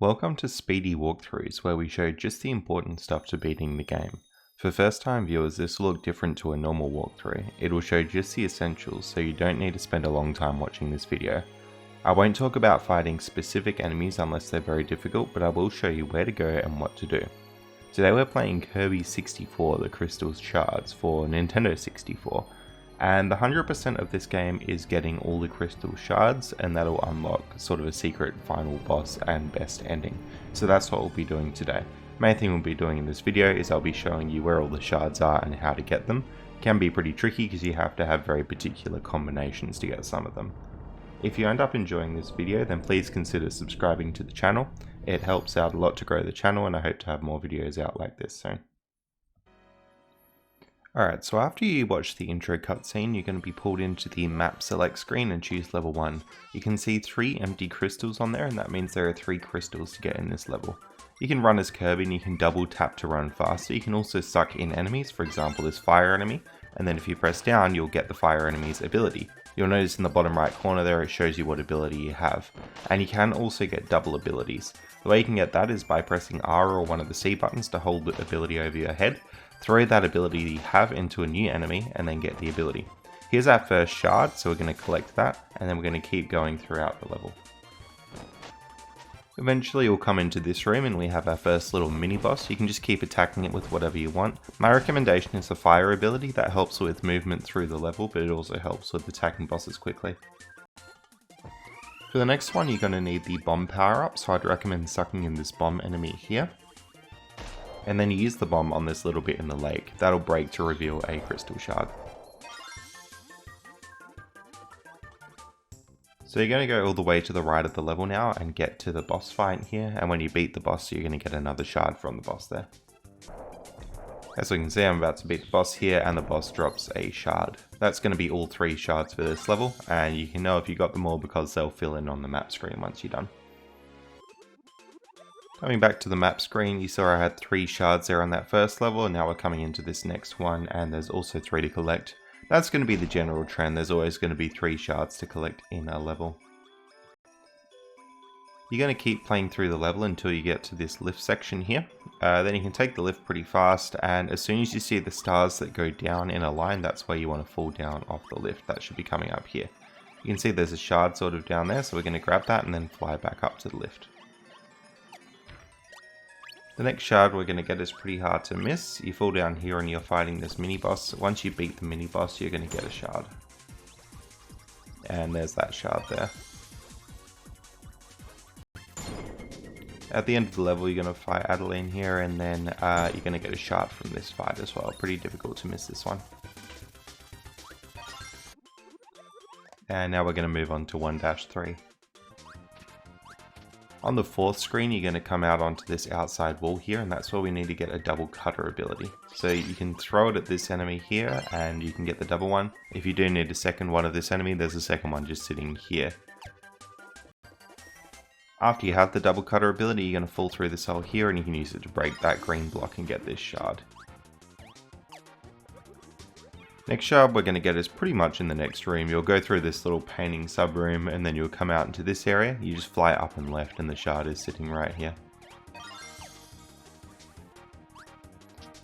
Welcome to Speedy Walkthroughs, where we show just the important stuff to beating the game. For first time viewers, this will look different to a normal walkthrough. It will show just the essentials, so you don't need to spend a long time watching this video. I won't talk about fighting specific enemies unless they're very difficult, but I will show you where to go and what to do. Today we're playing Kirby 64, the Crystal Shards for Nintendo 64. And the 100% of this game is getting all the crystal shards, and that'll unlock sort of a secret final boss and best ending. So that's what we'll be doing today. Main thing we'll be doing in this video is I'll be showing you where all the shards are and how to get them. It can be pretty tricky because you have to have very particular combinations to get some of them. If you end up enjoying this video, then please consider subscribing to the channel. It helps out a lot to grow the channel, and I hope to have more videos out like this soon. Alright, so after you watch the intro cutscene, you're going to be pulled into the map select screen and choose level 1. You can see 3 empty crystals on there, and that means there are 3 crystals to get in this level. You can run as Kirby and you can double tap to run faster. You can also suck in enemies, for example this fire enemy, and then if you press down you'll get the fire enemy's ability. You'll notice in the bottom right corner there it shows you what ability you have. And you can also get double abilities. The way you can get that is by pressing R or one of the C buttons to hold the ability over your head. Throw that ability you have into a new enemy and then get the ability. Here's our first shard, so we're going to collect that and then we're going to keep going throughout the level. Eventually we'll come into this room and we have our first little mini boss. You can just keep attacking it with whatever you want. My recommendation is the fire ability. That helps with movement through the level, but it also helps with attacking bosses quickly. For the next one you're going to need the bomb power up, so I'd recommend sucking in this bomb enemy here. And then you use the bomb on this little bit in the lake. That'll break to reveal a crystal shard. So you're going to go all the way to the right of the level now and get to the boss fight here, and when you beat the boss you're going to get another shard from the boss there. As we can see, I'm about to beat the boss here and the boss drops a shard. That's going to be all 3 shards for this level, and you can know if you got them all because they'll fill in on the map screen once you're done. Coming back to the map screen, you saw I had 3 shards there on that first level, and now we're coming into this next one and there's also 3 to collect. That's going to be the general trend, there's always going to be 3 shards to collect in a level. You're going to keep playing through the level until you get to this lift section here. Then you can take the lift pretty fast, and as soon as you see the stars that go down in a line, that's where you want to fall down off the lift. That should be coming up here. You can see there's a shard sort of down there, so we're going to grab that and then fly back up to the lift. The next shard we're going to get is pretty hard to miss. You fall down here and you're fighting this mini boss. Once you beat the mini boss you're going to get a shard. And there's that shard there. At the end of the level you're going to fight Adeline here, and then you're going to get a shard from this fight as well. Pretty difficult to miss this one. And now we're going to move on to 1-3. On the 4th screen you're going to come out onto this outside wall here, and that's where we need to get a double cutter ability. So you can throw it at this enemy here and you can get the double one. If you do need a second one of this enemy, there's a second one just sitting here. After you have the double cutter ability you're going to fall through this hole here and you can use it to break that green block and get this shard. Next shard we're going to get is pretty much in the next room. You'll go through this little painting sub room and then you'll come out into this area. You just fly up and left and the shard is sitting right here.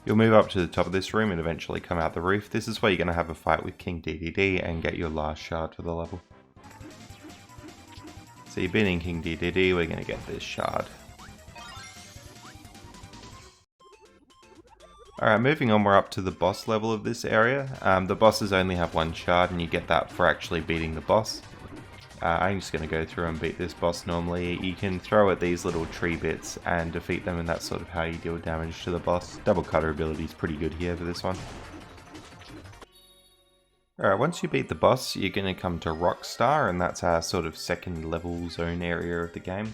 You'll move up to the top of this room and eventually come out the roof. This is where you're going to have a fight with King DDD and get your last shard for the level. So you're beating King DDD, we're going to get this shard. Alright, moving on, we're up to the boss level of this area. The bosses only have 1 shard and you get that for actually beating the boss. I'm just going to go through and beat this boss normally. You can throw at these little tree bits and defeat them, and that's sort of how you deal damage to the boss. Double cutter ability is pretty good here for this one. Alright, once you beat the boss you're going to come to Rockstar, and that's our sort of second level zone area of the game.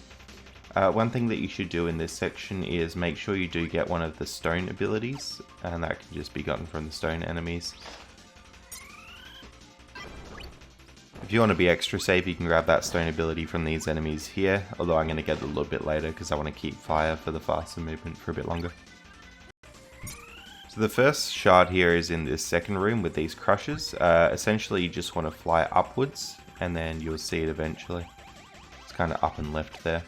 One thing that you should do in this section is make sure you do get one of the stone abilities, and that can just be gotten from the stone enemies. If you want to be extra safe you can grab that stone ability from these enemies here, although I'm going to get it a little bit later because I want to keep fire for the faster movement for a bit longer. So the first shard here is in this second room with these crushers. Essentially you just want to fly upwards and then you'll see it eventually. It's kind of up and left there.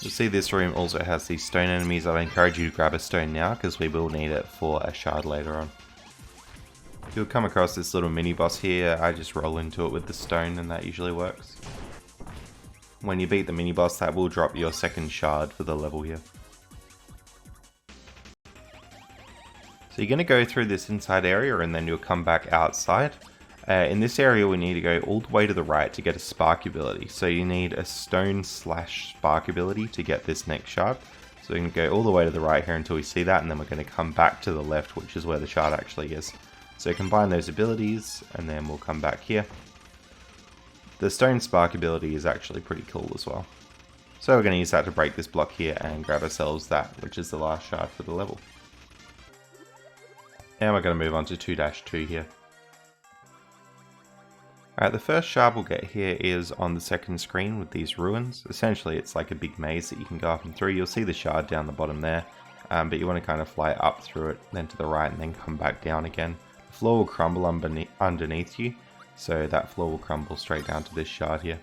You'll see this room also has these stone enemies. I encourage you to grab a stone now because we will need it for a shard later on. You'll come across this little mini boss here. I just roll into it with the stone and that usually works. When you beat the mini boss, that will drop your second shard for the level here. So you're going to go through this inside area and then you'll come back outside. In this area we need to go all the way to the right to get a spark ability. So you need a stone / spark ability to get this next shard. So we can go all the way to the right here until we see that, and then we're going to come back to the left, which is where the shard actually is. So combine those abilities and then we'll come back here. The stone spark ability is actually pretty cool as well. So we're going to use that to break this block here and grab ourselves that, which is the last shard for the level. And we're going to move on to 2-2 here. Alright, the first shard we'll get here is on the second screen with these ruins. Essentially it's like a big maze that you can go up and through. You'll see the shard down the bottom there, but you want to kind of fly up through it, then to the right and then come back down again. The floor will crumble underneath you, so that floor will crumble straight down to this shard here.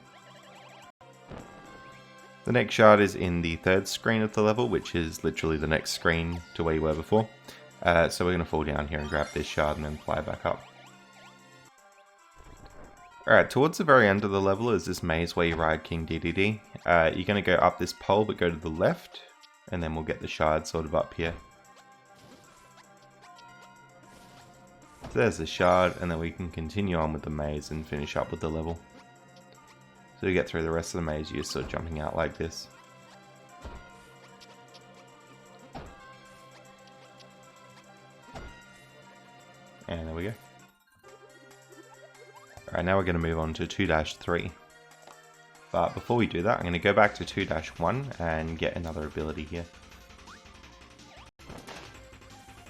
The next shard is in the third screen of the level, which is literally the next screen to where you were before. So we're going to fall down here and grab this shard and then fly back up. Alright, towards the very end of the level is this maze where you ride King DDD. You're going to go up this pole but go to the left, and then we'll get the shard sort of up here. So there's the shard, and then we can continue on with the maze and finish up with the level. So to get through the rest of the maze, you're just sort of jumping out like this. And there we go. Alright, now we're going to move on to 2-3. But before we do that, I'm going to go back to 2-1 and get another ability here.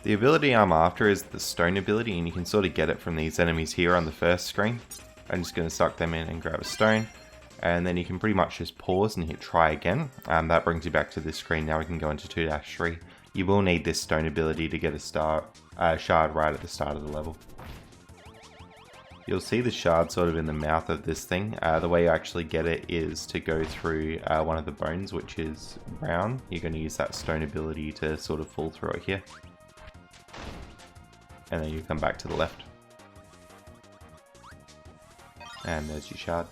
The ability I'm after is the stone ability, and you can sort of get it from these enemies here on the first screen. I'm just going to suck them in and grab a stone, and then you can pretty much just pause and hit try again. That brings you back to this screen. Now we can go into 2-3. You will need this stone ability to get a shard right at the start of the level. You'll see the shard sort of in the mouth of this thing. The way you actually get it is to go through one of the bones, which is brown. You're going to use that stone ability to sort of fall through it here. And then you come back to the left. And there's your shard.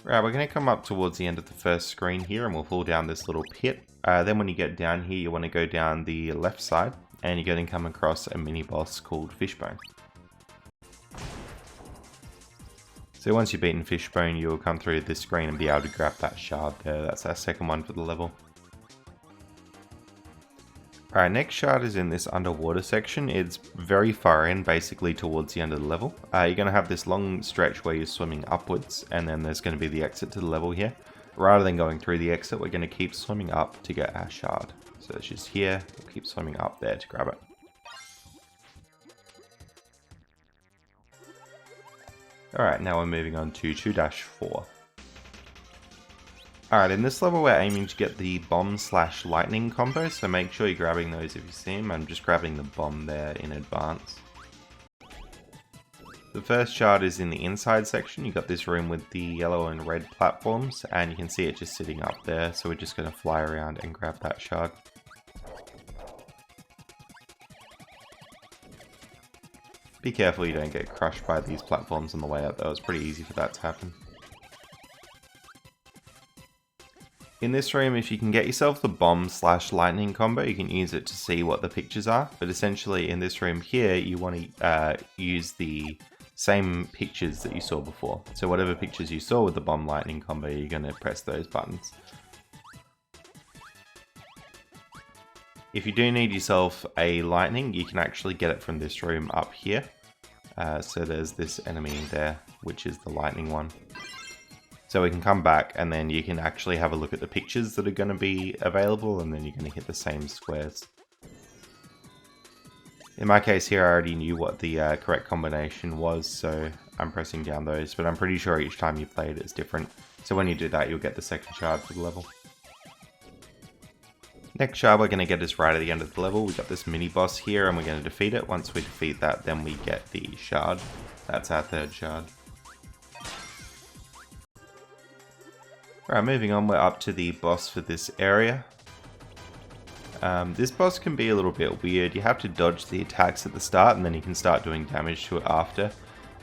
Right, we're going to come up towards the end of the first screen here and we'll fall down this little pit. Then when you get down here, you want to go down the left side and you're going to come across a mini boss called Fishbone. So once you've beaten Fishbone, you'll come through this screen and be able to grab that shard there. That's our second one for the level. Alright, next shard is in this underwater section. It's very far in, basically towards the end of the level. You're going to have this long stretch where you're swimming upwards, and then there's going to be the exit to the level here. Rather than going through the exit, we're going to keep swimming up to get our shard. So it's just here, we'll keep swimming up there to grab it. Alright, now we're moving on to 2-4. Alright, in this level we're aiming to get the bomb/lightning combo, so make sure you're grabbing those if you see them. I'm just grabbing the bomb there in advance. The first shard is in the inside section. You've got this room with the yellow and red platforms, and you can see it just sitting up there, so we're just going to fly around and grab that shard. Be careful you don't get crushed by these platforms on the way up though, it's pretty easy for that to happen. In this room, if you can get yourself the bomb/lightning combo, you can use it to see what the pictures are. But essentially in this room here, you want to use the same pictures that you saw before. So whatever pictures you saw with the bomb/lightning combo, you're going to press those buttons. If you do need yourself a lightning, you can actually get it from this room up here. So there's this enemy there, which is the lightning one. So we can come back and then you can actually have a look at the pictures that are going to be available, and then you're going to hit the same squares. In my case here, I already knew what the correct combination was, so I'm pressing down those, but I'm pretty sure each time you play it, it's different. So when you do that, you'll get the second shard for the level. Next shard we're going to get is right at the end of the level. We've got this mini boss here and we're going to defeat it. Once we defeat that, then we get the shard. That's our third shard. Alright, moving on, we're up to the boss for this area. This boss can be a little bit weird. You have to dodge the attacks at the start and then you can start doing damage to it after.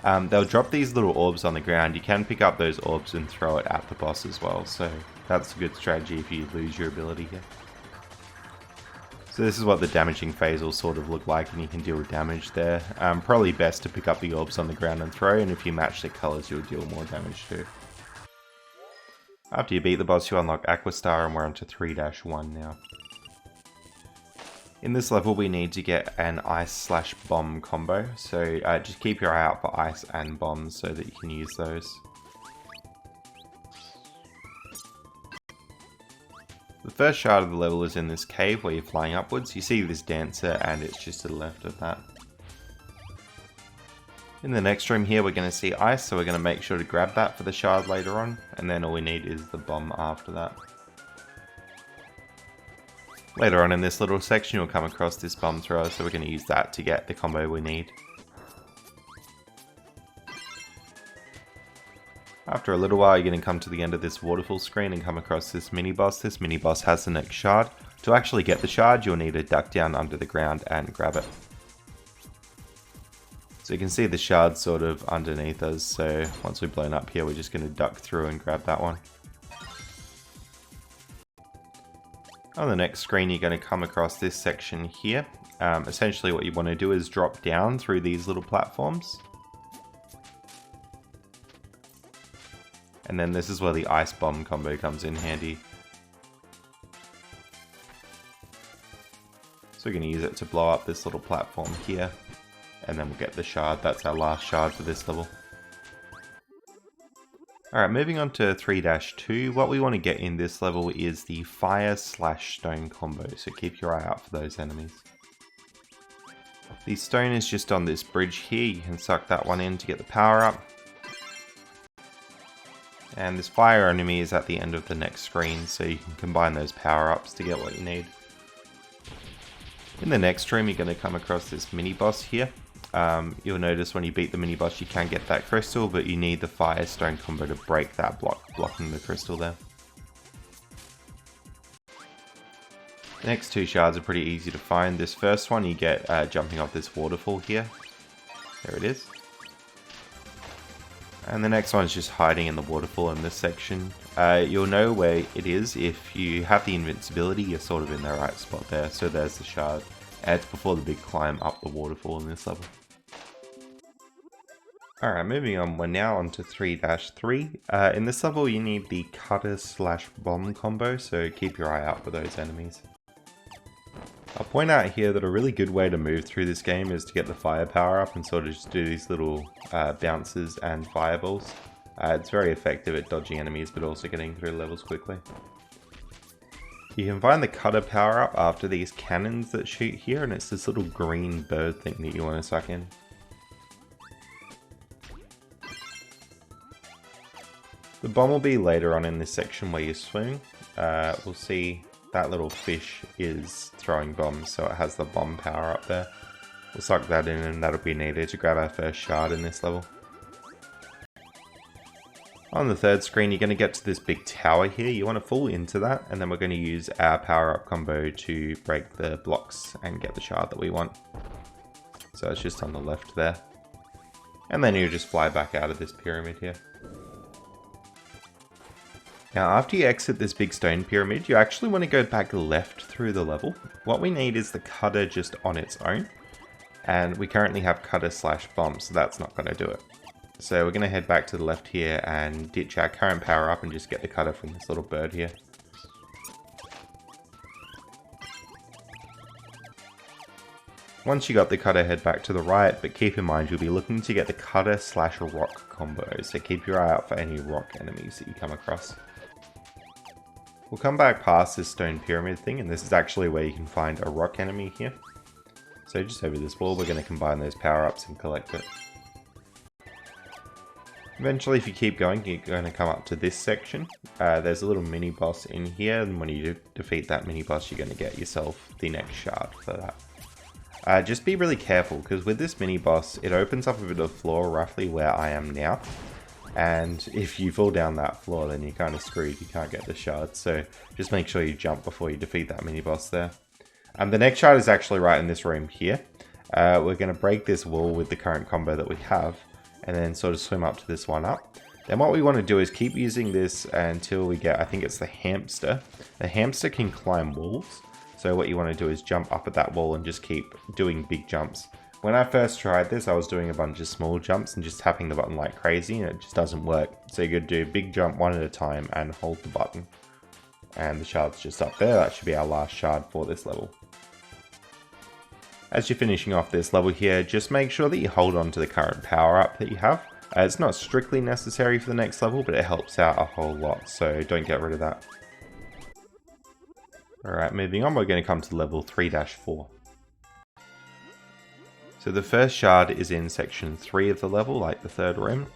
They'll drop these little orbs on the ground. You can pick up those orbs and throw it at the boss as well, so that's a good strategy if you lose your ability here. So this is what the damaging phase will sort of look like, and you can deal damage there. Probably best to pick up the orbs on the ground and throw, and if you match the colours you'll deal more damage too. After you beat the boss you unlock Aqua Star, and we're on to 3-1 now. In this level we need to get an ice/bomb combo, so just keep your eye out for ice and bombs so that you can use those. The first shard of the level is in this cave where you're flying upwards. You see this dancer and it's just to the left of that. In the next room here we're going to see ice, so we're going to make sure to grab that for the shard later on, and then all we need is the bomb after that. Later on in this little section you'll come across this bomb thrower, so we're going to use that to get the combo we need. After a little while you're going to come to the end of this waterfall screen and come across this mini boss. This mini boss has the next shard. To actually get the shard you'll need to duck down under the ground and grab it. So you can see the shard sort of underneath us, so once we've blown up here we're just going to duck through and grab that one. On the next screen you're going to come across this section here. Essentially what you want to do is drop down through these little platforms. And then this is where the ice bomb combo comes in handy. So we're going to use it to blow up this little platform here. And then we'll get the shard. That's our last shard for this level. Alright, moving on to 3-2, what we want to get in this level is the fire/stone combo, so keep your eye out for those enemies. The stone is just on this bridge here, you can suck that one in to get the power up. And this fire enemy is at the end of the next screen, so you can combine those power ups to get what you need. In the next room you're going to come across this mini boss here. You'll notice when you beat the mini boss you can get that crystal, but you need the fire stone combo to break that block, blocking the crystal there. The next two shards are pretty easy to find. This first one you get jumping off this waterfall here. There it is. And the next one is just hiding in the waterfall in this section. You'll know where it is if you have the invincibility, you're sort of in the right spot there. So there's the shard. And it's before the big climb up the waterfall in this level. Alright, moving on, we're now on to 3-3. In this level you need the cutter/bomb combo, so keep your eye out for those enemies. I'll point out here that a really good way to move through this game is to get the fire power up and sort of just do these little bounces and fireballs. It's very effective at dodging enemies but also getting through levels quickly. You can find the cutter power up after these cannons that shoot here, and it's this little green bird thing that you want to suck in. The bomb will be later on in this section where you swing. We'll see that little fish is throwing bombs, so it has the bomb power up there. We'll suck that in and that'll be needed to grab our first shard in this level. On the third screen you're going to get to this big tower here. You want to fall into that, and then we're going to use our power up combo to break the blocks and get the shard that we want. So it's just on the left there. And then you just fly back out of this pyramid here. Now after you exit this big stone pyramid, you actually want to go back left through the level. What we need is the cutter just on its own. And we currently have cutter/bomb, so that's not going to do it. So we're going to head back to the left here and ditch our current power up and just get the cutter from this little bird here. Once you got the cutter, head back to the right, but keep in mind you'll be looking to get the cutter/rock combo, so keep your eye out for any rock enemies that you come across. We'll come back past this stone pyramid thing, and this is actually where you can find a rock enemy here. So just over this wall we're going to combine those power-ups and collect it. Eventually if you keep going you're going to come up to this section. There's a little mini boss in here, and when you defeat that mini boss you're going to get yourself the next shard for that. Just be really careful, because with this mini boss it opens up a bit of floor roughly where I am now. And if you fall down that floor, then you're kind of screwed. You can't get the shards. So just make sure you jump before you defeat that mini boss there. The next shard is actually right in this room here. We're going to break this wall with the current combo that we have, and then sort of swim up to this one up. Then what we want to do is keep using this until we get, I think it's the hamster. The hamster can climb walls. So what you want to do is jump up at that wall and just keep doing big jumps. When I first tried this, I was doing a bunch of small jumps and just tapping the button like crazy, and it just doesn't work. So you're going to do a big jump one at a time and hold the button. And the shard's just up there. That should be our last shard for this level. As you're finishing off this level here, just make sure that you hold on to the current power-up that you have. It's not strictly necessary for the next level, but it helps out a whole lot, so don't get rid of that. Alright, moving on, we're going to come to level 3-4. So the first shard is in section 3 of the level, like the third room.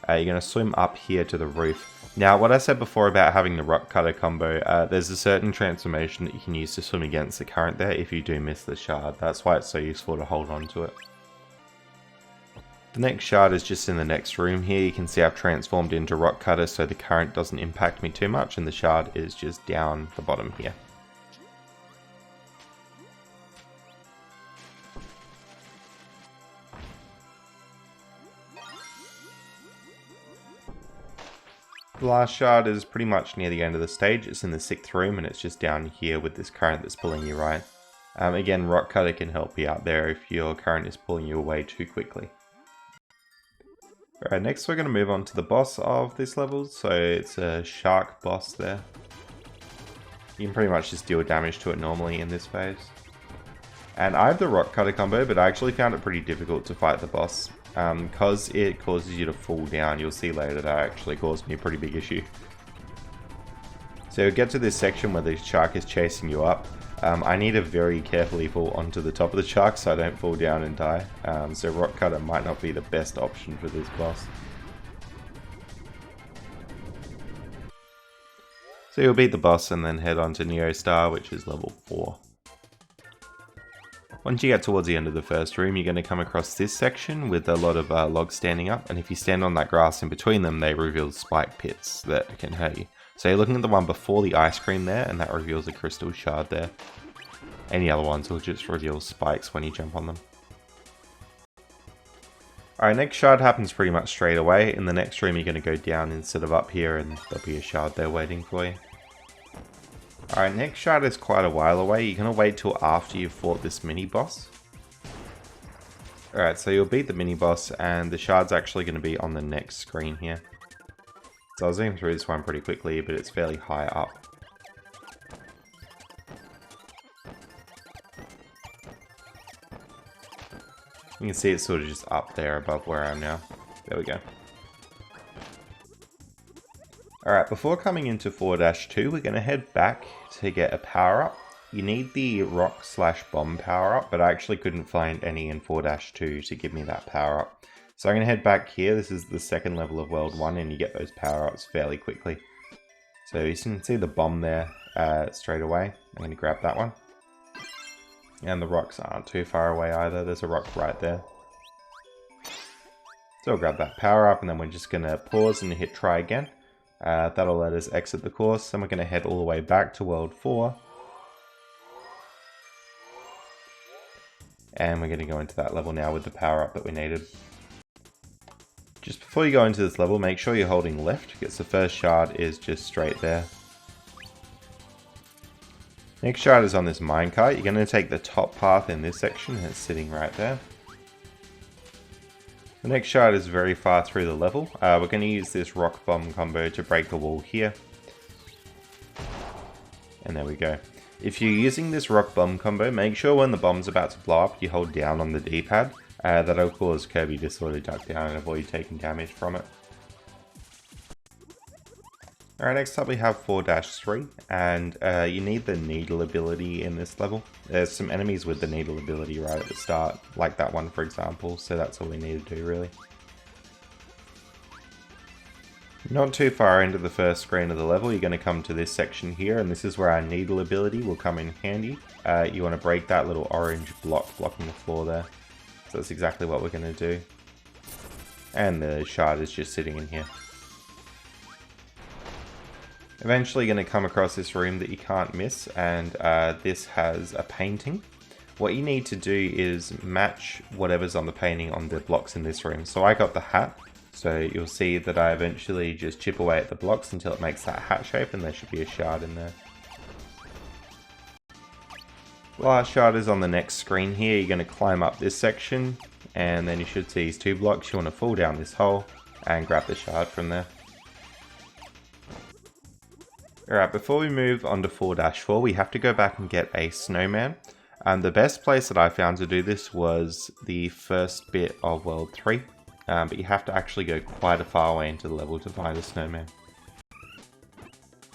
You're going to swim up here to the roof. Now, what I said before about having the rock cutter combo, there's a certain transformation that you can use to swim against the current there if you do miss the shard. That's why it's so useful to hold on to it. The next shard is just in the next room here. You can see I've transformed into rock cutter so the current doesn't impact me too much, and the shard is just down the bottom here. The last shard is pretty much near the end of the stage. It's in the 6th room and it's just down here with this current that's pulling you right. Again, rock cutter can help you out there if your current is pulling you away too quickly. Alright, next we're going to move on to the boss of this level. So it's a shark boss there. You can pretty much just deal damage to it normally in this phase. And I have the rock cutter combo, but I actually found it pretty difficult to fight the boss. Because it causes you to fall down. You'll see later that actually caused me a pretty big issue. So you'll get to this section where the shark is chasing you up. I need to very carefully fall onto the top of the shark so I don't fall down and die. So rock cutter might not be the best option for this boss. So you'll beat the boss and then head on to Neo Star, which is level 4. Once you get towards the end of the first room, you're going to come across this section with a lot of logs standing up, and if you stand on that grass in between them, they reveal spike pits that can hurt you. So you're looking at the one before the ice cream there, and that reveals a crystal shard there. Any other ones will just reveal spikes when you jump on them. Alright, next shard happens pretty much straight away. In the next room, you're going to go down instead of up here, and there'll be a shard there waiting for you. Alright, next shard is quite a while away. You're going to wait till after you've fought this mini-boss. Alright, so you'll beat the mini-boss, and the shard's actually going to be on the next screen here. So I'll zoom through this one pretty quickly, but it's fairly high up. You can see it's sort of just up there above where I am now. There we go. Alright, before coming into 4-2, we're going to head back to get a power-up. You need the rock/bomb power-up, but I actually couldn't find any in 4-2 to give me that power-up. So I'm going to head back here. This is the second level of World 1, and you get those power-ups fairly quickly. So you can see the bomb there straight away. I'm going to grab that one. And the rocks aren't too far away either. There's a rock right there. So I'll grab that power-up, and then we're just going to pause and hit try again. That'll let us exit the course, and we're going to head all the way back to World 4. And we're going to go into that level now with the power-up that we needed. Just before you go into this level, make sure you're holding left, because the first shard is just straight there. Next shard is on this minecart. You're going to take the top path in this section, and it's sitting right there. The next shard is very far through the level. We're going to use this rock bomb combo to break the wall here. And there we go. If you're using this rock bomb combo, make sure when the bomb's about to blow up, you hold down on the D-pad. That'll cause Kirby to sort of duck down and avoid taking damage from it. Alright, next up we have 4-3, and you need the needle ability in this level. There's some enemies with the needle ability right at the start, like that one for example, so that's all we need to do really. Not too far into the first screen of the level, you're going to come to this section here, and this is where our needle ability will come in handy. You want to break that little orange block blocking the floor there. So that's exactly what we're going to do. And the shard is just sitting in here. Eventually you're going to come across this room that you can't miss, and this has a painting. What you need to do is match whatever's on the painting on the blocks in this room. So I got the hat, so you'll see that I eventually just chip away at the blocks until it makes that hat shape, and there should be a shard in there. The last shard is on the next screen here. You're going to climb up this section, and then you should see these 2 blocks. You want to fall down this hole and grab the shard from there. Alright, before we move on to 4-4, we have to go back and get a snowman. The best place that I found to do this was the first bit of World 3, but you have to actually go quite a far way into the level to find a snowman.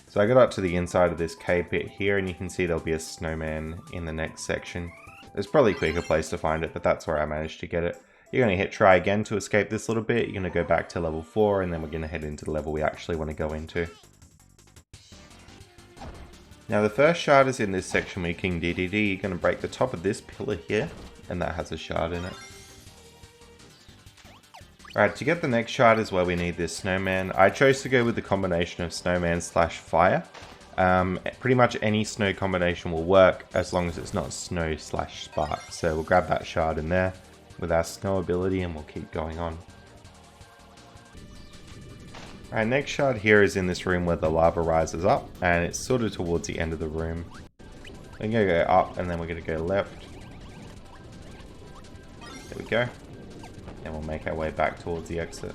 So I got up to the inside of this cave bit here, and you can see there'll be a snowman in the next section. There's probably a quicker place to find it, but that's where I managed to get it. You're going to hit try again to escape this little bit. You're going to go back to level 4, and then we're going to head into the level we actually want to go into. Now the first shard is in this section where King DDD. You're going to break the top of this pillar here, and that has a shard in it. Alright, to get the next shard is where we need this snowman. I chose to go with the combination of snowman / fire. Pretty much any snow combination will work as long as it's not snow / spark. So we'll grab that shard in there with our snow ability, and we'll keep going on. Alright, next shard here is in this room where the lava rises up, and it's sort of towards the end of the room. We're going to go up, and then we're going to go left. There we go. And we'll make our way back towards the exit.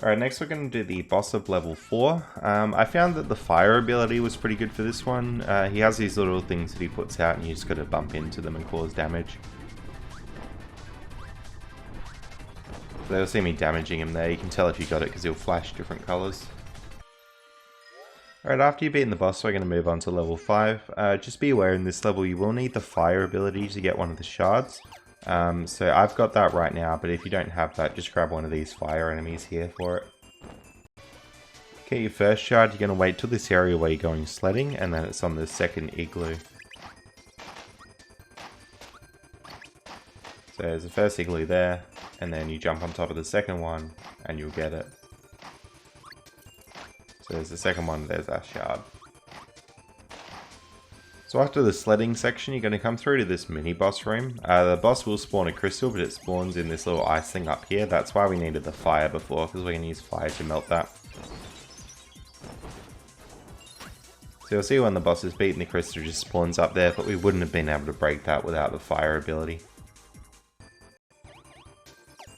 Alright, next we're going to do the boss of level 4. I found that the fire ability was pretty good for this one. He has these little things that he puts out, and you just got to bump into them and cause damage. So they'll see me damaging him there. You can tell if you got it because he'll flash different colours. Alright, after you've beaten the boss, we're going to move on to level 5. Just be aware in this level you will need the fire ability to get one of the shards. So I've got that right now, but if you don't have that, just grab one of these fire enemies here for it. Okay, your first shard, you're going to wait till this area where you're going sledding, and then it's on the second igloo. So there's the first igloo there, and then you jump on top of the second one, and you'll get it. So there's the second one, there's our shard. So after the sledding section, you're going to come through to this mini boss room. The boss will spawn a crystal, but it spawns in this little ice thing up here. That's why we needed the fire before, because we're going to use fire to melt that. So you'll see when the boss is beaten, the crystal just spawns up there, but we wouldn't have been able to break that without the fire ability.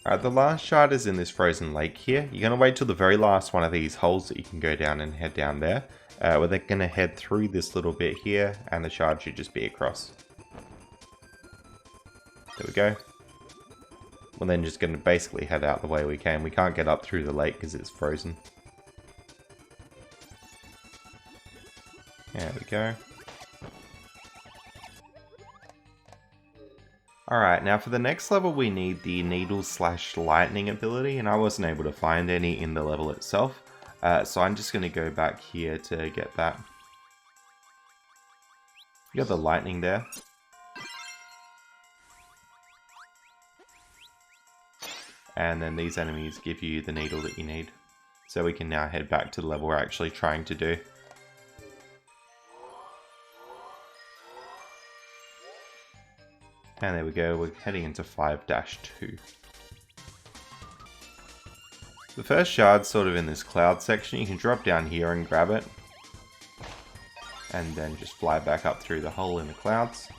Alright, the last shard is in this frozen lake here. You're going to wait till the very last one of these holes that you can go down and head down there. We're then going to head through this little bit here, and the shard should just be across. There we go. We're then just going to basically head out the way we came. We can't get up through the lake because it's frozen. There we go. Alright, now for the next level we need the needle / lightning ability, and I wasn't able to find any in the level itself. So I'm just going to go back here to get that. You got the lightning there. And then these enemies give you the needle that you need. So we can now head back to the level we're actually trying to do. And there we go, we're heading into 5-2. The first shard's sort of in this cloud section. You can drop down here and grab it. And then just fly back up through the hole in the clouds.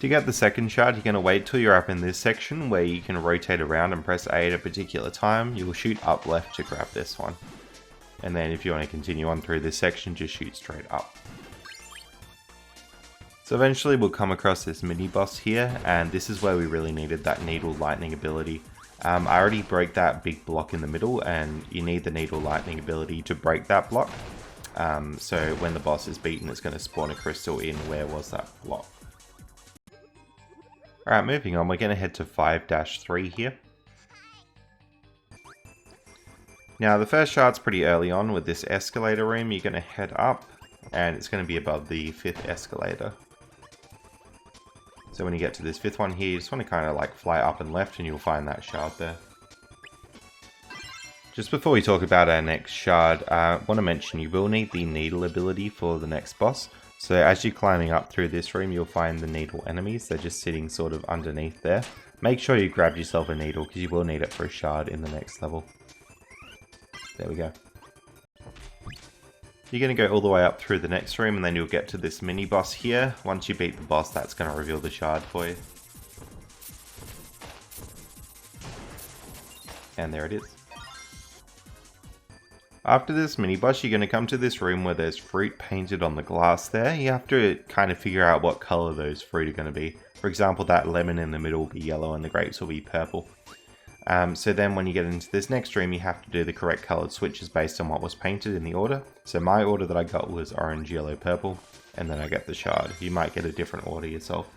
To get the second shard, you're going to wait till you're up in this section where you can rotate around and press A at a particular time. You will shoot up left to grab this one. And then if you want to continue on through this section, just shoot straight up. So eventually we'll come across this mini boss here, and this is where we really needed that needle lightning ability. I already broke that big block in the middle, and you need the needle lightning ability to break that block. So when the boss is beaten, it's going to spawn a crystal in where was that block. Alright, moving on, we're going to head to 5-3 here. Now the first shard's pretty early on with this escalator room. You're going to head up and it's going to be above the 5th escalator. So when you get to this 5th one here, you just want to kind of like fly up and left and you'll find that shard there. Just before we talk about our next shard, I want to mention you will need the needle ability for the next boss. So as you're climbing up through this room, you'll find the needle enemies. They're just sitting sort of underneath there. Make sure you grab yourself a needle because you will need it for a shard in the next level. There we go. You're going to go all the way up through the next room and then you'll get to this mini boss here. Once you beat the boss, that's going to reveal the shard for you. And there it is. After this mini boss, you're going to come to this room where there's fruit painted on the glass there. You have to kind of figure out what color those fruit are going to be. For example, that lemon in the middle will be yellow and the grapes will be purple. So then when you get into this next room, you have to do the correct colored switches based on what was painted in the order. So my order that I got was orange, yellow, purple, and then I get the shard. You might get a different order yourself.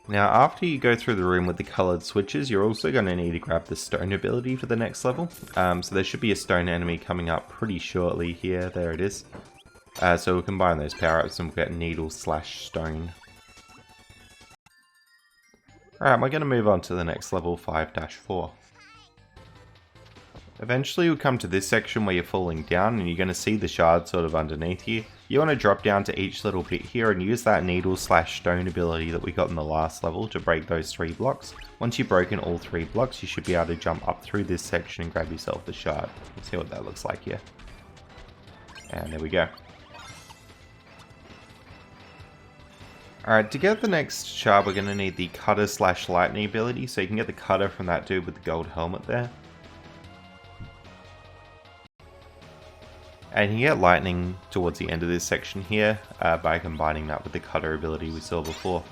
Now after you go through the room with the coloured switches, you're also going to need to grab the stone ability for the next level. So there should be a stone enemy coming up pretty shortly here. There it is. So we'll combine those power-ups and we'll get needle/stone. Alright, we're going to move on to the next level, 5-4. Eventually you'll come to this section where you're falling down and you're going to see the shard sort of underneath you. You want to drop down to each little bit here and use that needle/stone ability that we got in the last level to break those 3 blocks. Once you've broken all 3 blocks, you should be able to jump up through this section and grab yourself the shard. Let's see what that looks like here. And there we go. Alright, to get the next shard, we're going to need the cutter/lightning ability, so you can get the cutter from that dude with the gold helmet there. And you get lightning towards the end of this section here by combining that with the cutter ability we saw before.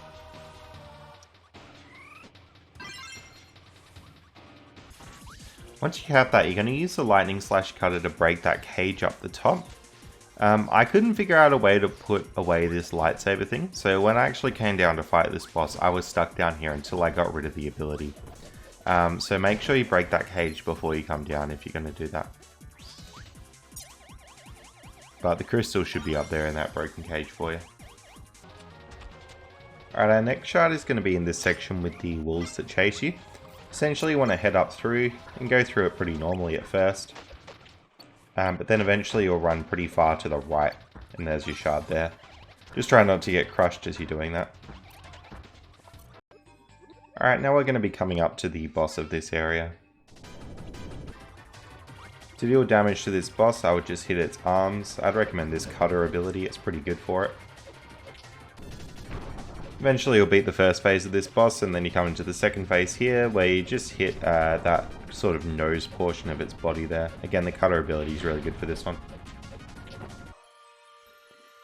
Once you have that, you're going to use the lightning/cutter to break that cage up the top. I couldn't figure out a way to put away this lightsaber thing, so when I actually came down to fight this boss, I was stuck down here until I got rid of the ability. So make sure you break that cage before you come down if you're going to do that. But the crystal should be up there in that broken cage for you. Alright, our next shard is going to be in this section with the wolves that chase you. Essentially you want to head up through and go through it pretty normally at first. But then eventually you'll run pretty far to the right and there's your shard there. Just try not to get crushed as you're doing that. Alright, now we're going to be coming up to the boss of this area. To deal damage to this boss, I would just hit its arms. I'd recommend this cutter ability, it's pretty good for it. Eventually you'll beat the first phase of this boss and then you come into the second phase here where you just hit that sort of nose portion of its body there. Again, the cutter ability is really good for this one.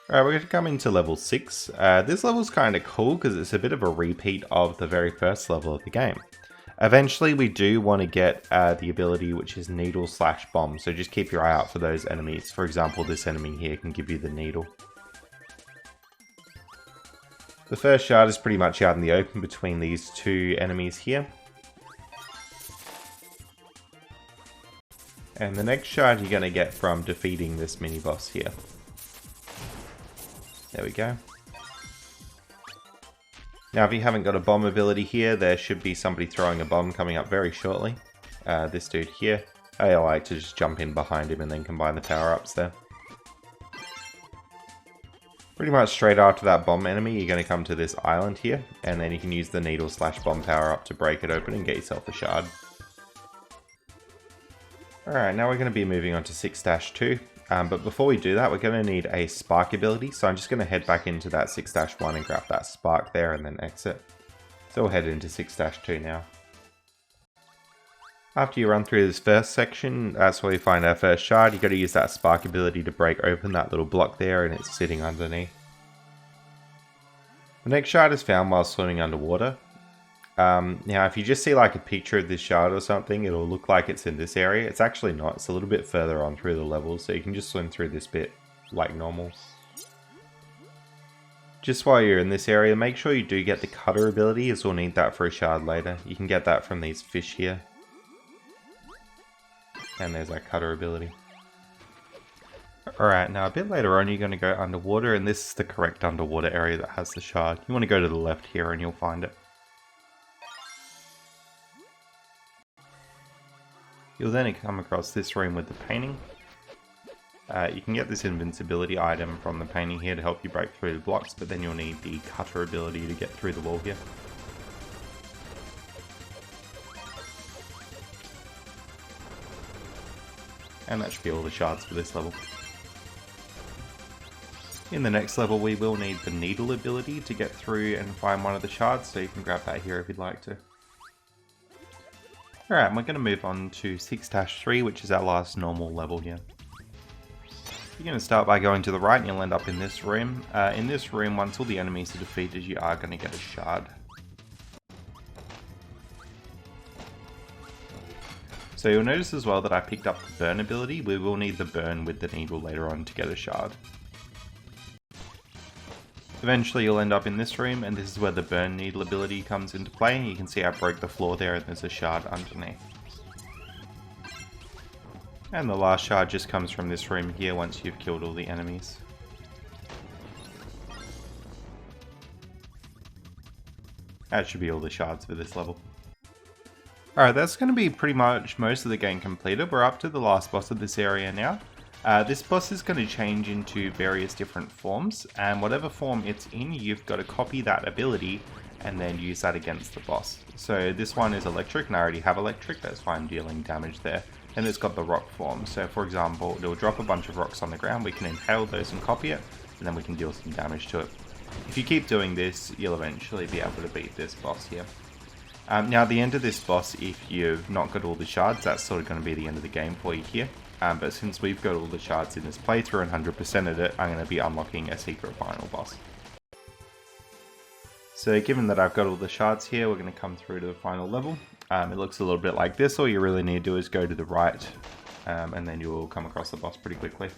Alright, we're going to come into level 6. This level's kind of cool because it's a bit of a repeat of the very first level of the game. Eventually we do want to get the ability which is needle/bomb, so just keep your eye out for those enemies. For example, this enemy here can give you the needle. The first shard is pretty much out in the open between these 2 enemies here. And the next shard you're going to get from defeating this mini boss here. There we go. Now if you haven't got a bomb ability here, there should be somebody throwing a bomb coming up very shortly. This dude here. I like to just jump in behind him and then combine the power-ups there. Pretty much straight after that bomb enemy, you're going to come to this island here, and then you can use the needle/bomb power-up to break it open and get yourself a shard. Alright, now we're going to be moving on to 6-2. But before we do that, we're going to need a spark ability, so I'm just going to head back into that 6-1 and grab that spark there and then exit. So we'll head into 6-2 now. After you run through this first section, that's where we find our first shard. You've got to use that spark ability to break open that little block there and it's sitting underneath. The next shard is found while swimming underwater. Now if you just see like a picture of this shard or something, it'll look like it's in this area. It's actually not, it's a little bit further on through the levels, so you can just swim through this bit like normal. Just while you're in this area, make sure you do get the cutter ability, as we'll need that for a shard later. You can get that from these fish here. And there's that cutter ability. Alright, now a bit later on you're going to go underwater, and this is the correct underwater area that has the shard. You want to go to the left here and you'll find it. You'll then come across this room with the painting. You can get this invincibility item from the painting here to help you break through the blocks, but then you'll need the cutter ability to get through the wall here. And that should be all the shards for this level. In the next level we will need the needle ability to get through and find one of the shards, so you can grab that here if you'd like to. Alright, we're going to move on to 6-3, which is our last normal level here. You're going to start by going to the right and you'll end up in this room. In this room, once all the enemies are defeated, you are going to get a shard. So you'll notice as well that I picked up the burn ability. We will need the burn with the needle later on to get a shard. Eventually you'll end up in this room, and this is where the burn needle ability comes into play. You can see I broke the floor there and there's a shard underneath. And the last shard just comes from this room here once you've killed all the enemies. That should be all the shards for this level. Alright, that's going to be pretty much most of the game completed. We're up to the last boss of this area now. This boss is going to change into various different forms, and whatever form it's in, you've got to copy that ability and then use that against the boss. So this one is electric, and I already have electric, that's why I'm dealing damage there. And it's got the rock form, so for example, it'll drop a bunch of rocks on the ground, we can inhale those and copy it, and then we can deal some damage to it. If you keep doing this, you'll eventually be able to beat this boss here. Now at the end of this boss, if you've not got all the shards, that's sort of going to be the end of the game for you here. But since we've got all the shards in this playthrough and 100%ed it, I'm going to be unlocking a secret final boss. So given that I've got all the shards here, we're going to come through to the final level. It looks a little bit like this. All you really need to do is go to the right, and then you will come across the boss pretty quickly.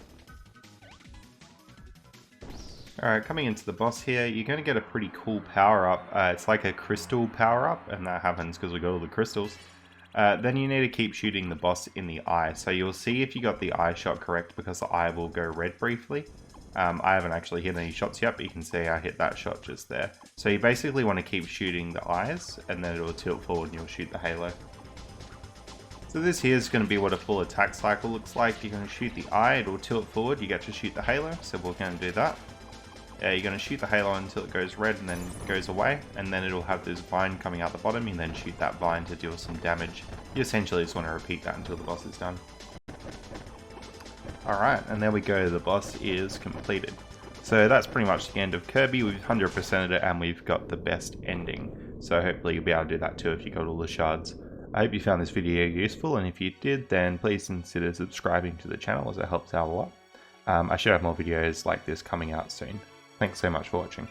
Alright, coming into the boss here, you're going to get a pretty cool power-up. It's like a crystal power-up, and that happens because we got all the crystals. Then you need to keep shooting the boss in the eye. So you'll see if you got the eye shot correct, because the eye will go red briefly. I haven't actually hit any shots yet, but you can see I hit that shot just there. So you basically want to keep shooting the eyes, and then it will tilt forward and you'll shoot the halo. So this here is going to be what a full attack cycle looks like. You're going to shoot the eye, it will tilt forward, you get to shoot the halo, so we're going to do that. You're going to shoot the halo until it goes red and then goes away, and then it'll have this vine coming out the bottom, and then shoot that vine to deal some damage. You essentially just want to repeat that until the boss is done. Alright, and there we go, the boss is completed. So that's pretty much the end of Kirby. We've 100%ed it and we've got the best ending. So hopefully you'll be able to do that too if you got all the shards. I hope you found this video useful, and if you did, then please consider subscribing to the channel as it helps out a lot. I should have more videos like this coming out soon. Thanks so much for watching.